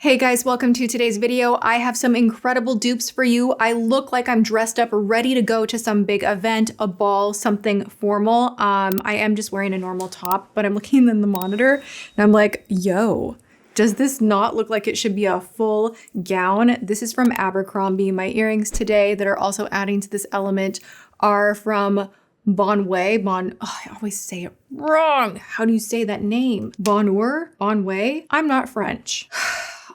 Hey guys, welcome to today's video. I have some incredible dupes for you. I look like I'm dressed up, ready to go to some big event, a ball, something formal. I am just wearing a normal top, but I'm looking in the monitor and I'm like, yo, does this not look like it should be a full gown? This is from Abercrombie. My earrings today that are also adding to this element are from Bonheur. I always say it wrong. How do you say that name? Bonheur? Bonheur? I'm not French.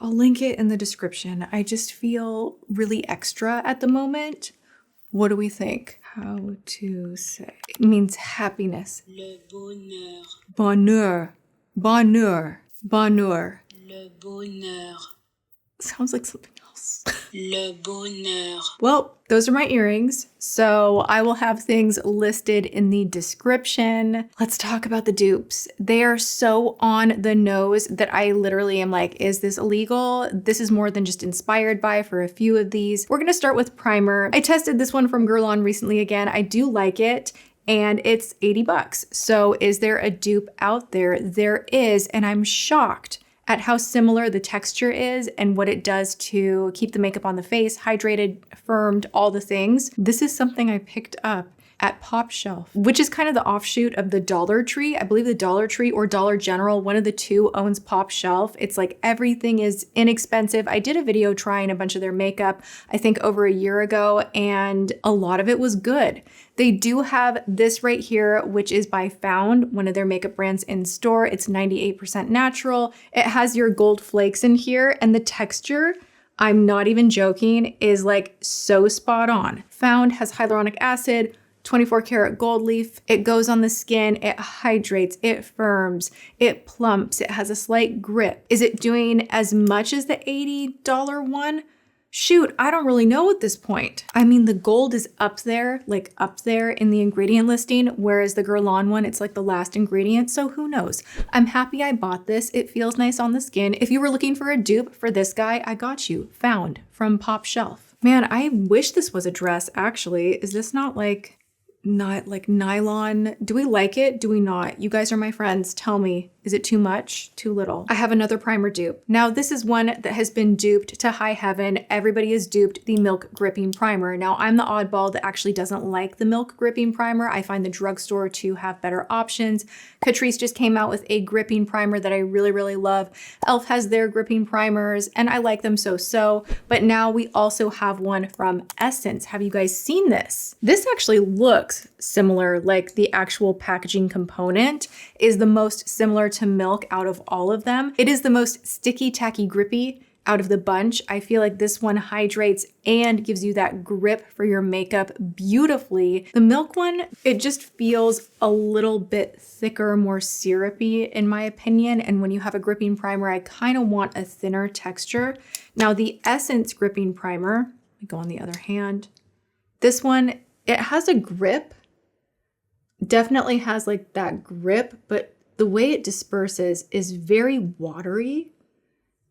I'll link it in the description. I just feel really extra at the moment. What do we think? How to say? It means happiness. Le bonheur. Bonheur. Bonheur. Bonheur. Le bonheur. Sounds like something else. Le bonheur. Well, those are my earrings, so I will have things listed in the description. Let's talk about the dupes. They are so on the nose that I literally am like, is this illegal? This is more than just inspired by for a few of these. We're gonna start with primer. I tested this one from Guerlain recently again. I do like it. And it's 80 bucks. So is there a dupe out there? There is, and I'm shocked at how similar the texture is and what it does to keep the makeup on the face, hydrated, firmed, all the things. This is something I picked up at PopShelf, which is kind of the offshoot of the Dollar Tree. I believe the Dollar Tree or Dollar General, one of the two owns PopShelf. It's like everything is inexpensive. I did a video trying a bunch of their makeup, I think over a year ago, and a lot of it was good. They do have this right here, which is by Found, one of their makeup brands in store. It's 98% natural. It has your gold flakes in here, and the texture, I'm not even joking, is like so spot on. Found has hyaluronic acid, 24 karat gold leaf. It goes on the skin, it hydrates, it firms, it plumps, it has a slight grip. Is it doing as much as the $80 one? Shoot, I don't really know at this point. I mean, the gold is up there, like up there in the ingredient listing, whereas the Guerlain one, it's like the last ingredient, so who knows? I'm happy I bought this. It feels nice on the skin. If you were looking for a dupe for this guy, I got you. Found from PopShelf. Man, I wish this was a dress, actually. Is this not like nylon? Do we like it? Do we not? You guys are my friends. Tell me, is it too much? Too little? I have another primer dupe. Now this is one that has been duped to high heaven. Everybody is duped the Milk Gripping Primer. Now I'm the oddball that actually doesn't like the Milk Gripping Primer. I find the drugstore to have better options. CATRICE just came out with a gripping primer that I really, really love. e.l.f. has their gripping primers and I like them so, but now we also have one from Essence. Have you guys seen this? This actually looks similar, like the actual packaging component is the most similar to Milk out of all of them. It is the most sticky, tacky, grippy out of the bunch. I feel like this one hydrates and gives you that grip for your makeup beautifully. The Milk one, it just feels a little bit thicker, more syrupy in my opinion. And when you have a gripping primer, I kind of want a thinner texture. Now the Essence gripping primer, let me go on the other hand. This one, it has a grip, definitely has like that grip, but the way it disperses is very watery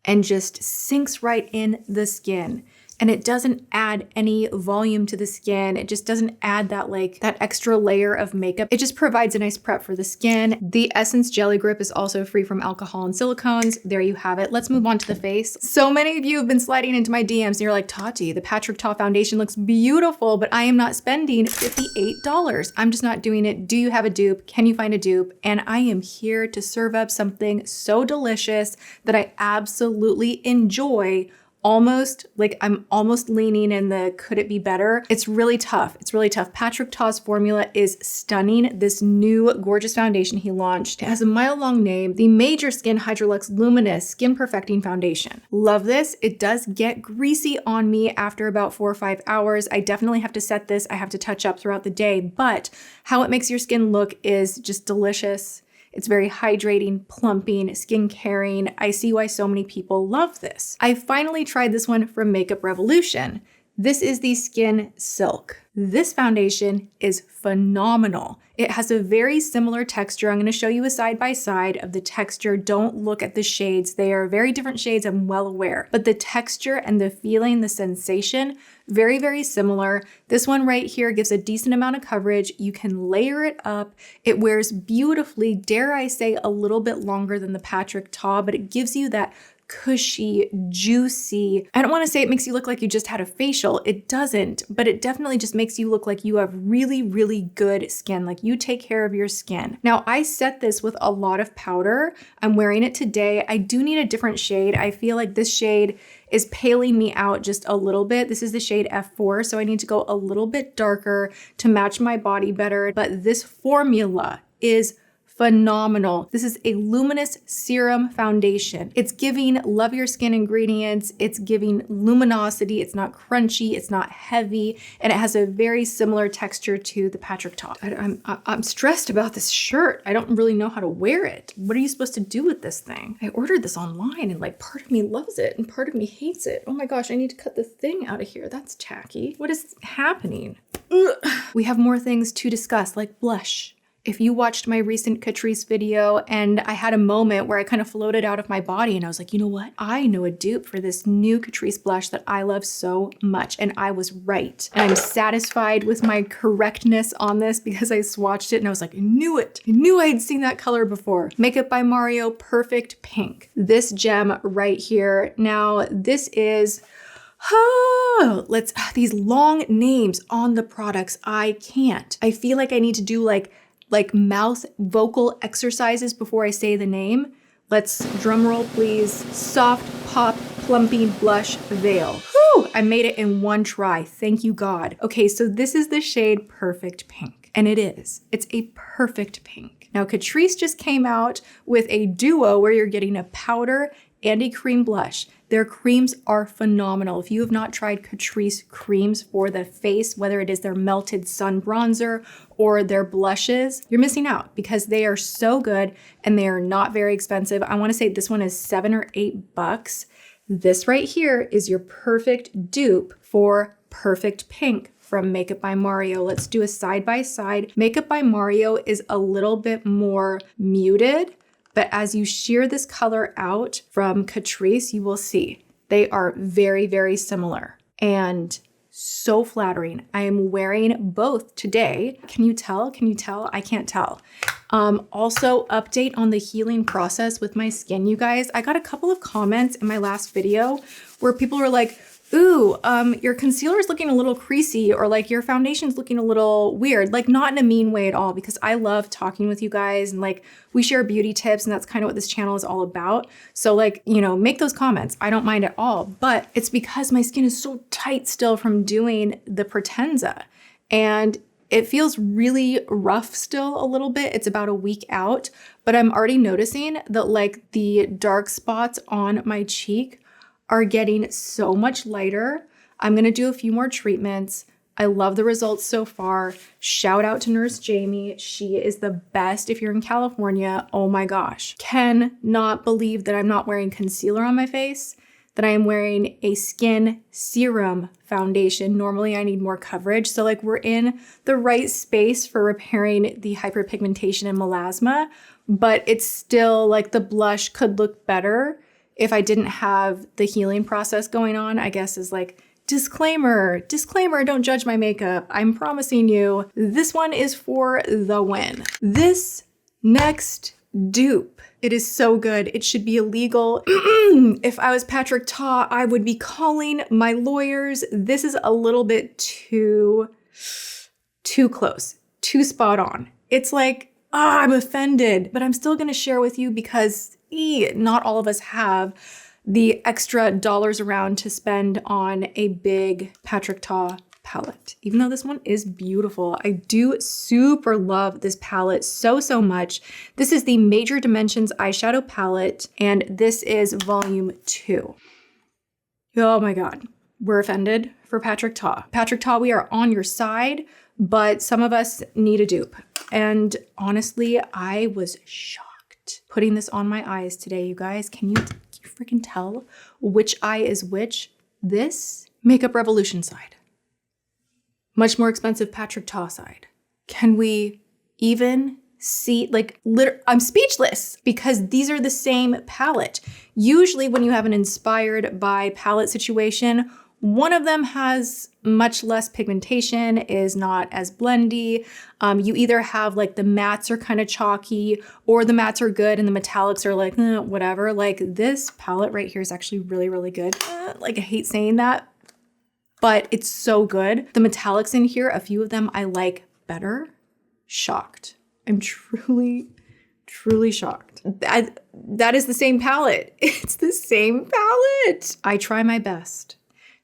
and just sinks right in the skin. And it doesn't add any volume to the skin. It just doesn't add that that extra layer of makeup. It just provides a nice prep for the skin. The Essence Jelly Grip is also free from alcohol and silicones. There you have it. Let's move on to the face. So many of you have been sliding into my DMs and you're like, Tati, the Patrick Ta foundation looks beautiful, but I am not spending $58. I'm just not doing it. Do you have a dupe? Can you find a dupe? And I am here to serve up something so delicious that I absolutely enjoy. Almost, like I'm almost leaning in the could it be better? It's really tough. It's really tough. Patrick Ta's formula is stunning. This new gorgeous foundation he launched. It has a mile-long name, the Major Skin Hydrolux Luminous Skin Perfecting Foundation. Love this. It does get greasy on me after about 4 or 5 hours. I definitely have to set this. I have to touch up throughout the day, but how it makes your skin look is just delicious. It's very hydrating, plumping, skin caring. I see why so many people love this. I finally tried this one from Makeup Revolution. This is the Skin Silk. This foundation is phenomenal. It has a very similar texture. I'm going to show you a side by side of the texture. Don't look at the shades. They are very different shades, I'm well aware. But the texture and the feeling, the sensation, very, very similar. This one right here gives a decent amount of coverage. You can layer it up. It wears beautifully, dare I say, a little bit longer than the Patrick Ta, but it gives you that cushy, juicy. I don't want to say it makes you look like you just had a facial. It doesn't, but it definitely just makes you look like you have really, really good skin, like you take care of your skin. Now, I set this with a lot of powder. I'm wearing it today. I do need a different shade. I feel like this shade is paling me out just a little bit. This is the shade F4, so I need to go a little bit darker to match my body better. But this formula is phenomenal. This is a Luminous serum foundation. It's giving love your skin ingredients. It's giving luminosity. It's not crunchy. It's not heavy. And it has a very similar texture to the Patrick Ta. I'm stressed about this shirt. I don't really know how to wear it. What are you supposed to do with this thing? I ordered this online and like part of me loves it and part of me hates it. Oh my gosh, I need to cut the thing out of here. That's tacky. What is happening? Ugh. We have more things to discuss like blush. If you watched my recent CATRICE video and I had a moment where I kind of floated out of my body and I was like, you know what? I know a dupe for this new CATRICE blush that I love so much. And I was right. And I'm satisfied with my correctness on this because I swatched it and I was like, I knew it. I knew I had seen that color before. Makeup by Mario Perfect Pink. This gem right here. Now this is these long names on the products. I can't. I feel like I need to do like mouth vocal exercises before I say the name. Let's drum roll, please. Soft Pop Plumping Blush Veil. Whew, I made it in one try. Thank you, God. Okay, so this is the shade Perfect Pink. And it is. It's a perfect pink. Now, CATRICE just came out with a duo where you're getting a powder and a cream blush. Their creams are phenomenal. If you have not tried CATRICE creams for the face, whether it is their melted sun bronzer or their blushes, you're missing out because they are so good and they are not very expensive. I wanna say this one is $7 or $8. This right here is your perfect dupe for Perfect Pink from Makeup by Mario. Let's do a side by side. Makeup by Mario is a little bit more muted, but as you shear this color out from CATRICE, you will see they are very, very similar and so flattering. I am wearing both today. Can you tell? Can you tell? I can't tell. Also, update on the healing process with my skin, you guys. I got a couple of comments in my last video where people were like, ooh, your concealer is looking a little creasy, or like your foundation's looking a little weird, like not in a mean way at all, because I love talking with you guys and like we share beauty tips and that's kind of what this channel is all about. So like, you know, make those comments. I don't mind at all, but it's because my skin is so tight still from doing the Potenza and it feels really rough still a little bit. It's about a week out, but I'm already noticing that like the dark spots on my cheek are getting so much lighter. I'm gonna do a few more treatments. I love the results so far. Shout out to Nurse Jamie. She is the best if you're in California. Oh my gosh. Cannot believe that I'm not wearing concealer on my face, that I am wearing a skin serum foundation. Normally I need more coverage. So like we're in the right space for repairing the hyperpigmentation and melasma, but it's still like the blush could look better if I didn't have the healing process going on. I guess is like, disclaimer, don't judge my makeup. I'm promising you, this one is for the win. This next dupe, it is so good. It should be illegal. If I was Patrick Ta, I would be calling my lawyers. This is a little bit too close, too spot on. It's like, I'm offended, but I'm still gonna share with you because not all of us have the extra dollars around to spend on a big Patrick Ta palette. Even though this one is beautiful, I do super love this palette so much. This is the Major Dimensions eyeshadow palette, and this is volume 2. Oh my God, we're offended for Patrick Ta. Patrick Ta, we are on your side, but some of us need a dupe. And honestly, I was shocked putting this on my eyes today, you guys. Can you freaking tell which eye is which? This Makeup Revolution side. Much more expensive Patrick Ta side. Can we even see, like, I'm speechless because these are the same palette. Usually when you have an inspired by palette situation, One of them has much less pigmentation, is not as blendy. You either have like the mattes are kind of chalky or the mattes are good and the metallics are like, whatever. Like this palette right here is actually really, really good. Like I hate saying that, but it's so good. The metallics in here, a few of them I like better. Shocked. I'm truly shocked. That is the same palette. It's the same palette. I try my best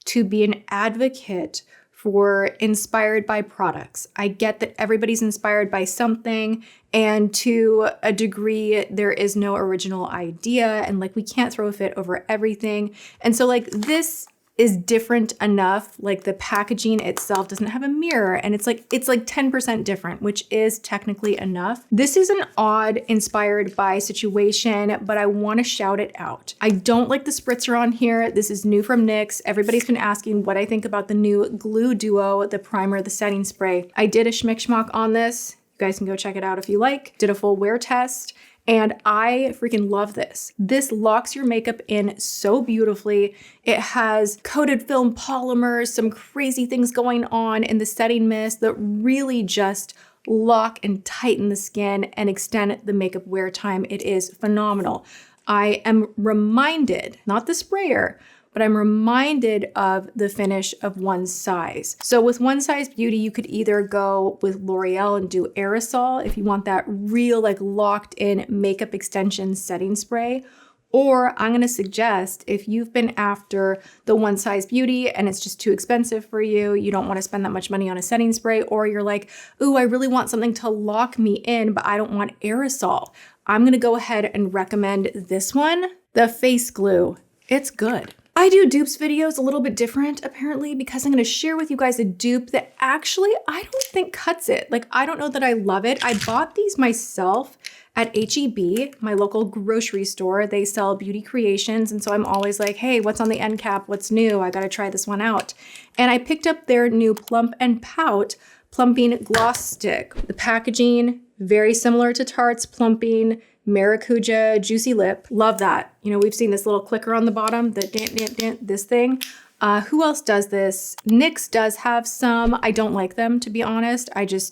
to be an advocate for inspired by products. I get that everybody's inspired by something, and to a degree, there is no original idea, and like we can't throw a fit over everything. And so like this is different enough, like the packaging itself doesn't have a mirror and it's like 10% different, which is technically enough. This is an odd inspired by situation, but I want to shout it out. I don't like the spritzer on here. This is new from NYX. Everybody's been asking what I think about the new Glue Duo, the primer, the setting spray. I did a schmick-schmock on this. You guys can go check it out if you like. Did a full wear test. And I freaking love this. This locks your makeup in so beautifully. It has coated film polymers, some crazy things going on in the setting mist that really just lock and tighten the skin and extend the makeup wear time. It is phenomenal. I am reminded, not the sprayer, but I'm reminded of the finish of One Size. So with One Size Beauty, you could either go with L'Oreal and do aerosol if you want that real like locked in makeup extension setting spray, or I'm gonna suggest if you've been after the One Size Beauty and it's just too expensive for you, you don't wanna spend that much money on a setting spray, or you're like, ooh, I really want something to lock me in, but I don't want aerosol. I'm gonna go ahead and recommend this one, the Face Glue. It's good. I do dupes videos a little bit different apparently because I'm gonna share with you guys a dupe that actually I don't think cuts it. Like, I don't know that I love it. I bought these myself at HEB, my local grocery store. They sell beauty creations. And so I'm always like, hey, what's on the end cap? What's new? I gotta try this one out. And I picked up their new Plump and Pout Plumping Gloss Stick. The packaging, very similar to Tarte's Plumping Maracuja Juicy Lip. Love that. You know, we've seen this little clicker on the bottom, the dent, dent, dent, this thing. Who else does this? NYX does have some. I don't like them, to be honest.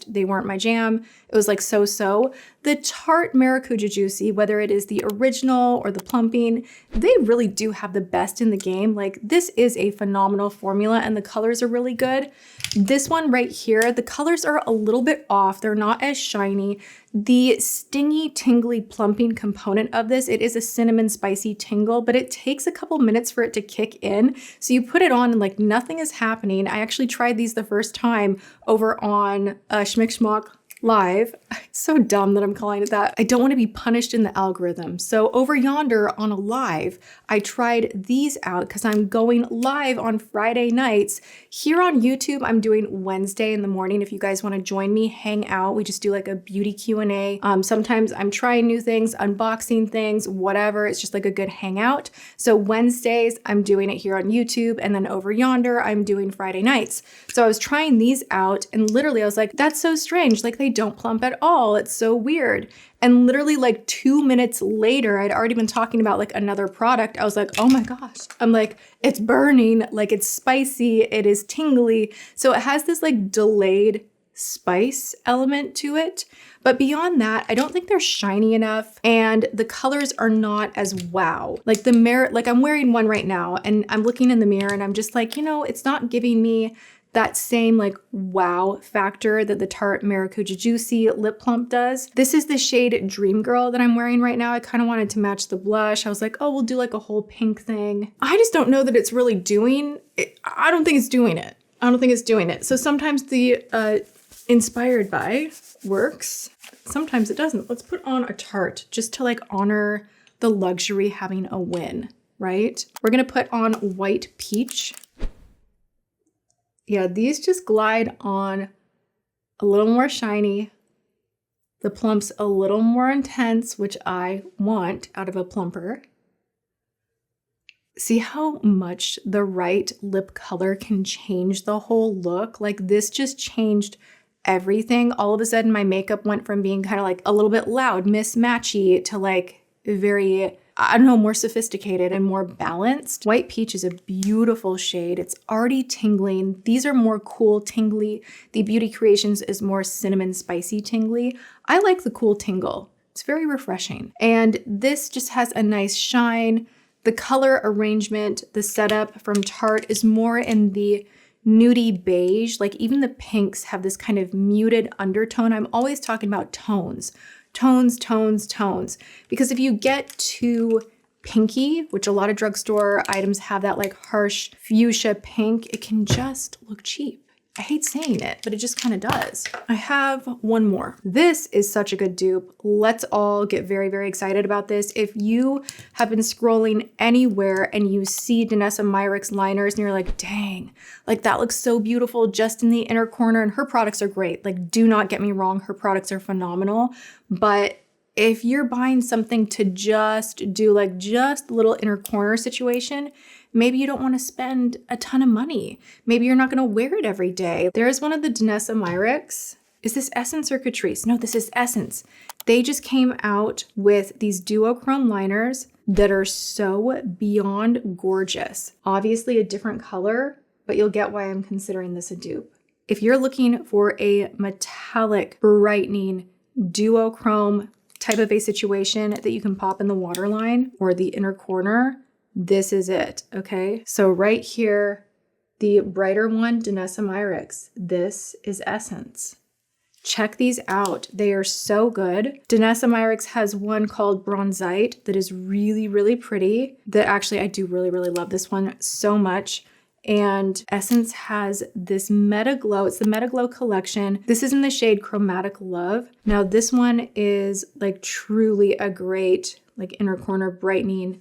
They weren't my jam. It was like so-so. The Tarte Maracuja Juicy, whether it is the original or the plumping, they really do have the best in the game. Like, this is a phenomenal formula and the colors are really good. This one right here, the colors are a little bit off. They're not as shiny. The stingy, tingly plumping component of this, it is a cinnamon spicy tingle, but it takes a couple minutes for it to kick in. So you put it on and like nothing is happening. I actually tried these the first time over on Schmick Schmock Live. It's so dumb that I'm calling it that. I don't want to be punished in the algorithm. So over yonder on a live, I tried these out because I'm going live on Friday nights. Here on YouTube, I'm doing Wednesday in the morning. If you guys want to join me, hang out. We just do like a beauty Q&A. Sometimes I'm trying new things, unboxing things, whatever. It's just like a good hangout. So Wednesdays, I'm doing it here on YouTube. And then over yonder, I'm doing Friday nights. So I was trying these out and literally I was like, that's so strange. Like they don't plump at all. It's so weird. And literally like 2 minutes later, I'd already been talking about like another product. I was like, oh my gosh. I'm like, it's burning, like it's spicy, it is tingly. So it has this like delayed spice element to it. But beyond that, I don't think they're shiny enough and the colors are not as wow. Like the mirror, like I'm wearing one right now and I'm looking in the mirror and I'm just like, you know, it's not giving me that same like wow factor that the Tarte Maracuja Juicy Lip Plump does. This is the shade Dream Girl that I'm wearing right now. I kind of wanted to match the blush. I was like, oh, we'll do like a whole pink thing. I just don't know that it's really doing it. I don't think it's doing it. I don't think it's doing it. So sometimes the inspired by works. Sometimes it doesn't. Let's put on a Tarte just to like honor the luxury having a win, right? We're gonna put on White Peach. Yeah, these just glide on a little more shiny. The plump's a little more intense, which I want out of a plumper. See how much the right lip color can change the whole look? Like this just changed everything. All of a sudden my makeup went from being kind of like a little bit loud, mismatchy to like very, I don't know, more sophisticated and more balanced. White Peach is a beautiful shade. It's already tingling. These are more cool, tingly. The Beauty Creations is more cinnamon spicy tingly. I like the cool tingle. It's very refreshing. And this just has a nice shine. The color arrangement, the setup from Tarte is more in the nudie beige. Like even the pinks have this kind of muted undertone. I'm always talking about tones. Tones, tones, tones. Because if you get too pinky, which a lot of drugstore items have that like harsh fuchsia pink, it can just look cheap. I hate saying it, but it just kind of does. I have one more. This is such a good dupe. Let's all get very, very excited about this. If you have been scrolling anywhere and you see Danessa Myricks liners and you're like, dang, like that looks so beautiful just in the inner corner, and her products are great. Like, do not get me wrong, her products are phenomenal. But if you're buying something to just do like just a little inner corner situation, maybe you don't want to spend a ton of money. Maybe you're not going to wear it every day. There's one of the Danessa Myricks. Is this Essence or Catrice? No, this is Essence. They just came out with these duochrome liners that are so beyond gorgeous. Obviously a different color, but you'll get why I'm considering this a dupe. If you're looking for a metallic, brightening, duochrome type of a situation that you can pop in the waterline or the inner corner, this is it, okay? So right here, the brighter one, Danessa Myricks. This is Essence. Check these out. They are so good. Danessa Myricks has one called Bronzite that is really, really pretty. That actually, I do really, really love this one so much. And Essence has this Meta Glow. It's the Meta Glow collection. This is in the shade Chromatic Love. Now this one is like truly a great like inner corner brightening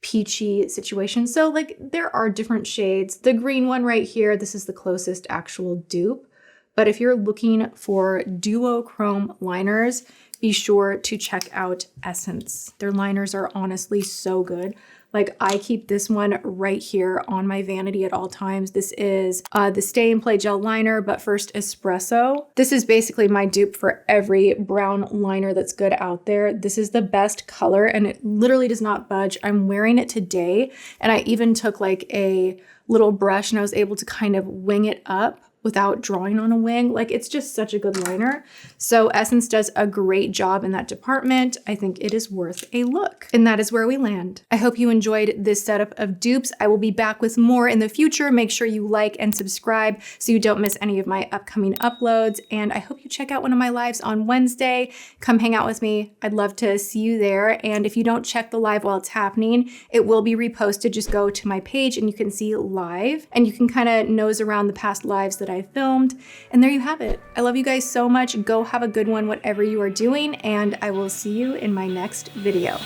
peachy situation. So like there are different shades. The green one right here, this is the closest actual dupe. But if you're looking for duochrome liners, be sure to check out Essence. Their liners are honestly so good. Like I keep this one right here on my vanity at all times. This is the Stay and Play Gel Liner, but first Espresso. This is basically my dupe for every brown liner that's good out there. This is the best color and it literally does not budge. I'm wearing it today and I even took like a little brush and I was able to kind of wing it up without drawing on a wing. Like it's just such a good liner. So Essence does a great job in that department. I think it is worth a look. And that is where we land. I hope you enjoyed this setup of dupes. I will be back with more in the future. Make sure you like and subscribe so you don't miss any of my upcoming uploads. And I hope you check out one of my lives on Wednesday. Come hang out with me. I'd love to see you there. And if you don't check the live while it's happening, it will be reposted. Just go to my page and you can see live and you can kind of nose around the past lives that I filmed. And there you have it. I love you guys so much. Go have a good one, whatever you are doing, and I will see you in my next video.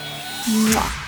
Mwah.